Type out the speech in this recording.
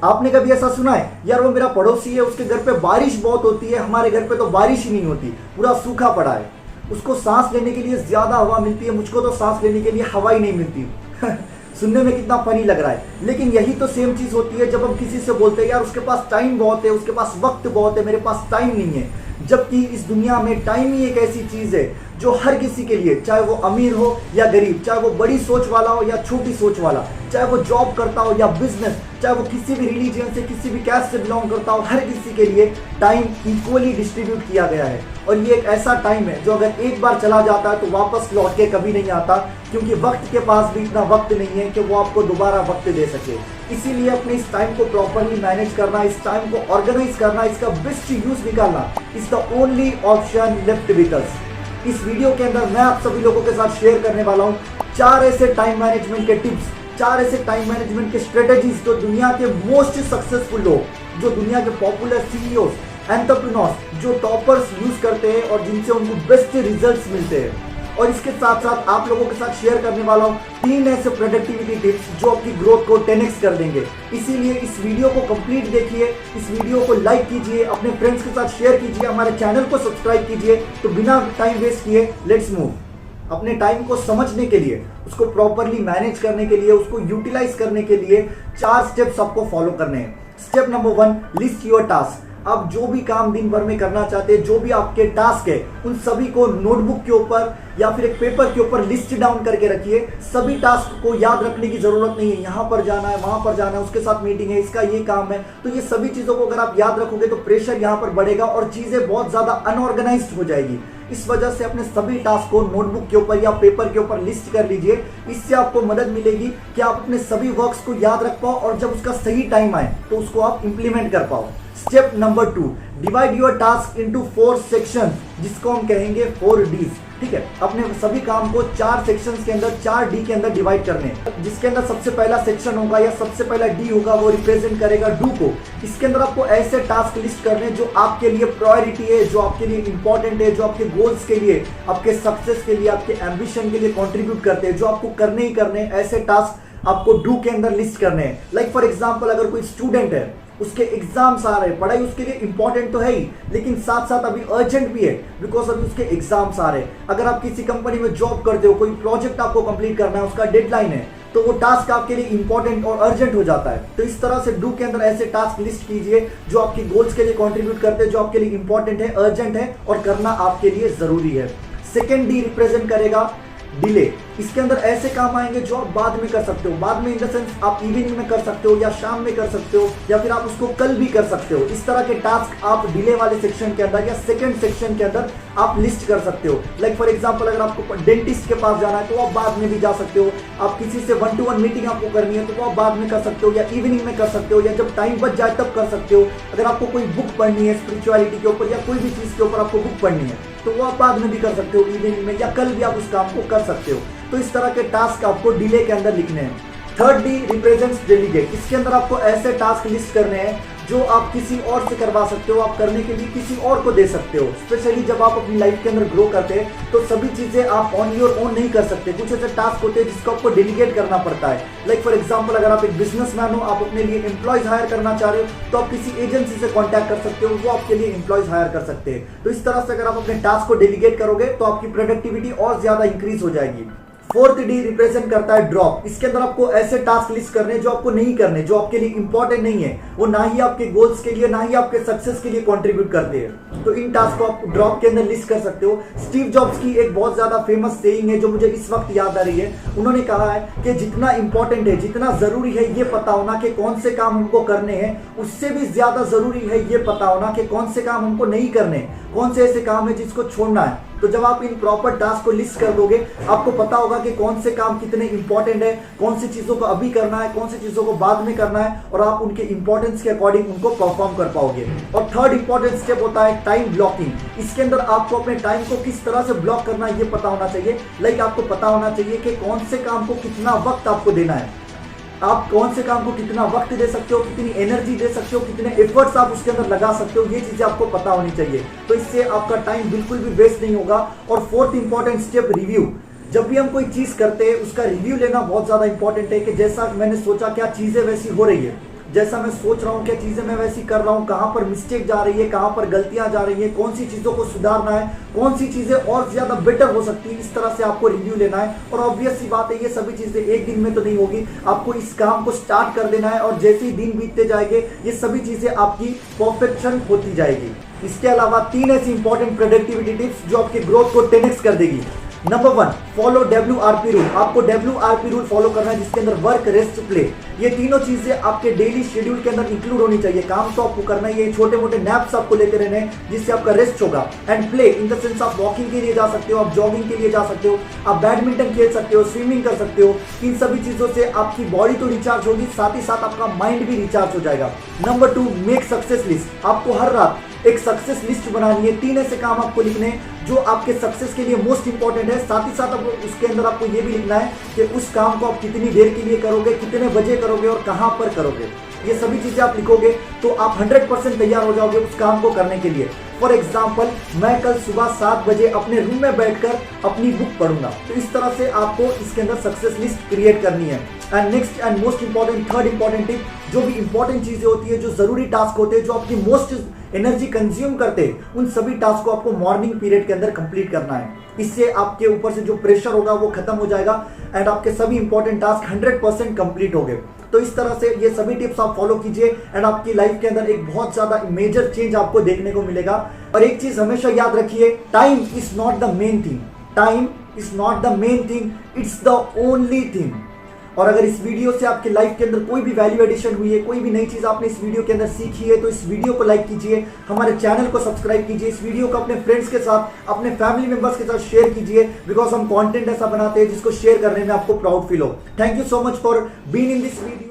आपने कभी ऐसा सुना है यार वो मेरा पड़ोसी है, उसके घर पे बारिश बहुत होती है, हमारे घर पे तो बारिश ही नहीं होती, पूरा सूखा पड़ा है। उसको सांस लेने के लिए ज्यादा हवा मिलती है, मुझको तो सांस लेने के लिए हवा ही नहीं मिलती। सुनने में कितना फनी लग रहा है, लेकिन यही तो सेम चीज होती है जब हम किसी से बोलते हैं यार उसके पास टाइम बहुत है, उसके पास वक्त बहुत है, मेरे पास टाइम नहीं है। जबकि इस दुनिया में टाइम ही एक ऐसी चीज है जो हर किसी के लिए, चाहे वो अमीर हो या गरीब, चाहे वो बड़ी सोच वाला हो या छोटी सोच वाला, चाहे वो जॉब करता हो या बिजनेस, चाहे वो किसी भी रिलीजन से, किसी भी कैस्ट से बिलोंग करता हो, हर किसी के लिए टाइम इक्वली डिस्ट्रीब्यूट किया गया है। और ये एक ऐसा टाइम है जो अगर एक बार चला जाता है तो वापस लौट के कभी नहीं आता, क्योंकि वक्त के पास भी इतना वक्त नहीं है कि वो आपको दोबारा वक्त दे सके। इसीलिए अपने इस टाइम को प्रॉपरली मैनेज करना, इस टाइम को ऑर्गेनाइज करना, इसका बेस्ट यूज निकालना is the only option left with us. इस वीडियो के अंदर मैं आप सभी लोगों के साथ शेयर करने वाला हूँ 4 ऐसे टाइम मैनेजमेंट के टिप्स, 4 ऐसे टाइम मैनेजमेंट के स्ट्रेटेजीज जो दुनिया के मोस्ट सक्सेसफुल लोग, जो दुनिया के पॉपुलर सीईओज, एंटरप्रेन्योर्स, जो टॉपर्स यूज करते हैं और जिनसे उनको बेस्ट रिजल्ट्स मिलते हैं। और इसके साथ साथ आप लोगों के साथ शेयर करने वाला हूँ 3 ऐसे प्रोडक्टिविटी टिप्स जो आपकी ग्रोथ को 10x कर देंगे। इसीलिए इस वीडियो को कंप्लीट देखिए, इस वीडियो को लाइक कीजिए, अपने फ्रेंड्स के साथ शेयर कीजिए, हमारे चैनल को सब्सक्राइब कीजिए। तो बिना टाइम वेस्ट किए लेट्स मूव। अपने टाइम को समझने के लिए, उसको प्रॉपरली मैनेज करने के लिए, उसको यूटिलाइज करने के लिए 4 स्टेप्स आपको फॉलो करने हैं। Step number 1, list your task. आप जो भी काम दिन भर में करना चाहते हैं, जो भी आपके टास्क है, उन सभी को नोटबुक के ऊपर या फिर एक पेपर के ऊपर लिस्ट डाउन करके रखिए। सभी टास्क को याद रखने की जरूरत नहीं है, यहाँ पर जाना है, वहां पर जाना है, उसके साथ मीटिंग है, इसका ये काम है। तो ये सभी चीजों को अगर आप याद रखोगे तो प्रेशर यहाँ पर बढ़ेगा और चीजें बहुत ज्यादा अनऑर्गेनाइज्ड हो जाएगी। इस वजह से अपने सभी टास्क को नोटबुक के ऊपर या पेपर के ऊपर लिस्ट कर लीजिए। इससे आपको मदद मिलेगी कि आप अपने सभी वर्क्स को याद रख पाओ और जब उसका सही टाइम आए तो उसको आप इंप्लीमेंट कर पाओ। Step number 2, divide your task into 4 section, जिसको हम कहेंगे 4Ds। ठीक है, अपने सभी काम को 4 सेक्शंस के अंदर, 4D के अंदर डिवाइड करने हैं। जिसके अंदर सबसे पहला सेक्शन होगा या सबसे पहला D होगा, वो रिप्रेजेंट करेगा डू को। इसके अंदर आपको ऐसे टास्क लिस्ट करने हैं जो आपके लिए प्रायोरिटी है, जो आपके लिए इंपॉर्टेंट है, जो आपके गोल्स के लिए, आपके सक्सेस के लिए, आपके एम्बिशन के लिए कंट्रीब्यूट करते हैं, जो आपको करने ही करने हैं। ऐसे टास्क आपको डू के अंदर लिस्ट करने हैं। लाइक फॉर एग्जाम्पल, अगर कोई स्टूडेंट है, उसके एग्जाम्स आ रहे हैं, पढ़ाई उसके लिए इंपॉर्टेंट तो है ही, लेकिन साथ साथ अभी अर्जेंट भी है, बिकॉज अभी उसके एग्जाम्स आ रहे हैं। अगर आप किसी कंपनी में जॉब करते हो, कोई प्रोजेक्ट आपको कंप्लीट करना है, उसका डेडलाइन है, तो वो टास्क आपके लिए इंपॉर्टेंट और अर्जेंट हो जाता है। तो इस तरह से डू के अंदर ऐसे टास्क लिस्ट कीजिए जो आपकी गोल्स के लिए कंट्रीब्यूट करते हैं, जो आपके लिए इंपॉर्टेंट है, अर्जेंट है और करना आपके लिए जरूरी है। सेकेंड डी रिप्रेजेंट करेगा डिले। इसके अंदर ऐसे काम आएंगे जो आप बाद में कर सकते हो। बाद में इन द सेंस आप इवनिंग में कर सकते हो या शाम में कर सकते हो या फिर आप उसको कल भी कर सकते हो। इस तरह के टास्क आप डिले वाले सेक्शन के अंदर या सेकंड सेक्शन के अंदर आप लिस्ट कर सकते हो। लाइक फॉर एग्जांपल, अगर आपको डेंटिस्ट के पास जाना है तो आप बाद में भी जा सकते हो। आप किसी से 1-to-1 मीटिंग आपको करनी है तो वो आप बाद में कर सकते हो या इवनिंग में कर सकते हो या जब टाइम बच जाए तब कर सकते हो। अगर आपको कोई बुक पढ़नी है स्पिरिचुअलिटी के ऊपर या कोई भी चीज के ऊपर आपको बुक पढ़नी है तो वो आप बाद में भी कर सकते हो, इवनिंग में, या कल भी आप उस काम को कर सकते हो। तो इस तरह के टास्क आपको डिले के अंदर लिखने हैं। Third D represents delegate. इसके अंदर आपको ऐसे टास्क लिस्ट करने हैं जो आप किसी और से करवा सकते हो, आप करने के लिए किसी और को दे सकते हो। स्पेशली जब आप अपनी लाइफ के अंदर ग्रो करते हैं तो सभी चीजें आप ऑन योर ओन नहीं कर सकते। कुछ ऐसे टास्क होते हैं जिसको आपको डेलीगेट करना पड़ता है। लाइक फॉर एग्जांपल, अगर आप एक बिजनेसमैन हो, आप अपने लिए एम्प्लॉयज हायर करना चाह रहे हो तो आप किसी एजेंसी से कॉन्टैक्ट कर सकते हो, वो आपके लिए एम्प्लॉयज हायर कर सकते हैं। तो इस तरह से अगर आप अपने टास्क को डेलीगेट करोगे तो आपकी प्रोडक्टिविटी और ज्यादा इंक्रीज हो जाएगी। फोर्थ डी रिप्रेजेंट करता है ड्रॉप। इसके अंदर आपको ऐसे टास्क लिस्ट करने जो आपको नहीं करने, जो आपके लिए इंपॉर्टेंट नहीं है, वो ना ही आपके गोल्स के लिए ना ही आपके सक्सेस के लिए कंट्रीब्यूट करते हैं। तो इन टास्क को आप ड्रॉप के अंदर लिस्ट कर सकते हो। स्टीव जॉब्स की एक बहुत ज्यादा फेमस सेइंग है जो मुझे इस वक्त याद आ रही है। उन्होंने कहा है कि जितना इंपॉर्टेंट है, जितना जरूरी है ये पता होना कि कौन से काम हमको करने हैं, उससे भी ज्यादा जरूरी है ये पता होना कि कौन से काम हमको नहीं करने, कौन से ऐसे काम है जिसको छोड़ना है। तो जब आप इन प्रॉपर टास्क को लिस्ट कर दोगे, आपको पता होगा कि कौन से काम कितने इंपॉर्टेंट है, कौन सी चीजों को अभी करना है, कौन सी चीजों को बाद में करना है, और आप उनके इंपॉर्टेंस के अकॉर्डिंग उनको परफॉर्म कर पाओगे। और थर्ड इंपॉर्टेंट स्टेप होता है टाइम ब्लॉकिंग। इसके अंदर आपको अपने टाइम को किस तरह से ब्लॉक करना है ये पता होना चाहिए। लाइक आपको पता होना चाहिए कि कौन से काम को कितना वक्त आपको देना है, आप कौन से काम को कितना वक्त दे सकते हो, कितनी एनर्जी दे सकते हो, कितने एफर्ट्स आप उसके अंदर लगा सकते हो, ये चीजें आपको पता होनी चाहिए। तो इससे आपका टाइम बिल्कुल भी वेस्ट नहीं होगा। और फोर्थ इंपॉर्टेंट स्टेप, रिव्यू। जब भी हम कोई चीज करते हैं उसका रिव्यू लेना बहुत ज्यादा इंपॉर्टेंट है कि जैसा मैंने सोचा क्या चीजें वैसी हो रही है। जैसा मैं सोच रहा हूँ, क्या चीज़ें मैं वैसी कर रहा हूँ, कहाँ पर मिस्टेक जा रही है, कहाँ पर गलतियाँ जा रही है, कौन सी चीज़ों को सुधारना है, कौन सी चीज़ें और ज़्यादा बेटर हो सकती है, इस तरह से आपको रिव्यू लेना है। और ऑब्वियस सी बात है, ये सभी चीज़ें एक दिन में तो नहीं होगी, आपको इस काम को स्टार्ट कर देना है और जैसे ही दिन बीतते जाएंगे ये सभी चीज़ें आपकी परफेक्शन होती जाएगी। इसके अलावा 3 ऐसी इंपॉर्टेंट प्रोडक्टिविटी टिप्स जो आपके ग्रोथ को 10x कर देगी। Number 1, follow WRP rule. आपको WRP रूल फॉलो करना है जिसके अंदर वर्क, रेस्ट, प्ले, ये तीनों चीजें आपके डेली शेड्यूल के अंदर इंक्लूड होनी चाहिए। काम तो आपको करना ही है, छोटे मोटे नैप्स आपको लेते रहने हैं जिससे आपका रेस्ट होगा। And play in the sense आप वॉकिंग के लिए जा सकते हो, आप जॉगिंग के लिए जा सकते हो, आप बैडमिंटन खेल सकते हो, स्विमिंग कर सकते हो। इन सभी चीजों से आपकी बॉडी तो रिचार्ज होगी, साथ ही साथ आपका माइंड भी रिचार्ज हो जाएगा। Number 2, make success list. आपको हर रात एक सक्सेस लिस्ट बनानी है। 3 ऐसे काम आपको लिखने हैं जो आपके सक्सेस के लिए मोस्ट इंपॉर्टेंट है। साथ ही साथ उसके अंदर आपको ये भी लिखना है कि उस काम को आप कितनी देर के लिए करोगे, कितने बजे करोगे और कहां पर करोगे। ये सभी चीजें आप लिखोगे तो आप 100% तैयार हो जाओगे उस काम को करने के लिए। फॉर एग्जाम्पल, मैं कल सुबह 7 बजे अपने रूम में बैठकर अपनी बुक पढ़ूंगा। तो इस तरह से आपको इसके अंदर सक्सेस लिस्ट क्रिएट करनी है। And next and most important, third important tip, जो भी इंपॉर्टेंट चीजें होती है, जो जरूरी टास्क होते हैं, जो आपकी मोस्ट एनर्जी कंज्यूम करते हैं, उन सभी टास्क को आपको मॉर्निंग पीरियड के अंदर कंप्लीट करना है। इससे आपके ऊपर से जो प्रेशर होगा वो खत्म हो जाएगा एंड आपके सभी इंपॉर्टेंट टास्क 100% कंप्लीट हो गए। तो इस तरह से ये सभी टिप्स आप फॉलो कीजिए एंड आपकी लाइफ के अंदर एक बहुत ज्यादा मेजर चेंज आपको देखने को मिलेगा। और एक चीज हमेशा याद रखिए, time is not the main thing, time is not the main thing, it's the only thing. और अगर इस वीडियो से आपके लाइफ के अंदर कोई भी वैल्यू एडिशन हुई है, कोई भी नई चीज आपने इस वीडियो के अंदर सीखी है, तो इस वीडियो को लाइक कीजिए, हमारे चैनल को सब्सक्राइब कीजिए, इस वीडियो को अपने फ्रेंड्स के साथ, अपने फैमिली मेंबर्स के साथ शेयर कीजिए, बिकॉज हम कंटेंट ऐसा बनाते हैं जिसको शेयर करने में आपको प्राउड फील हो। Thank you so much for being in this video.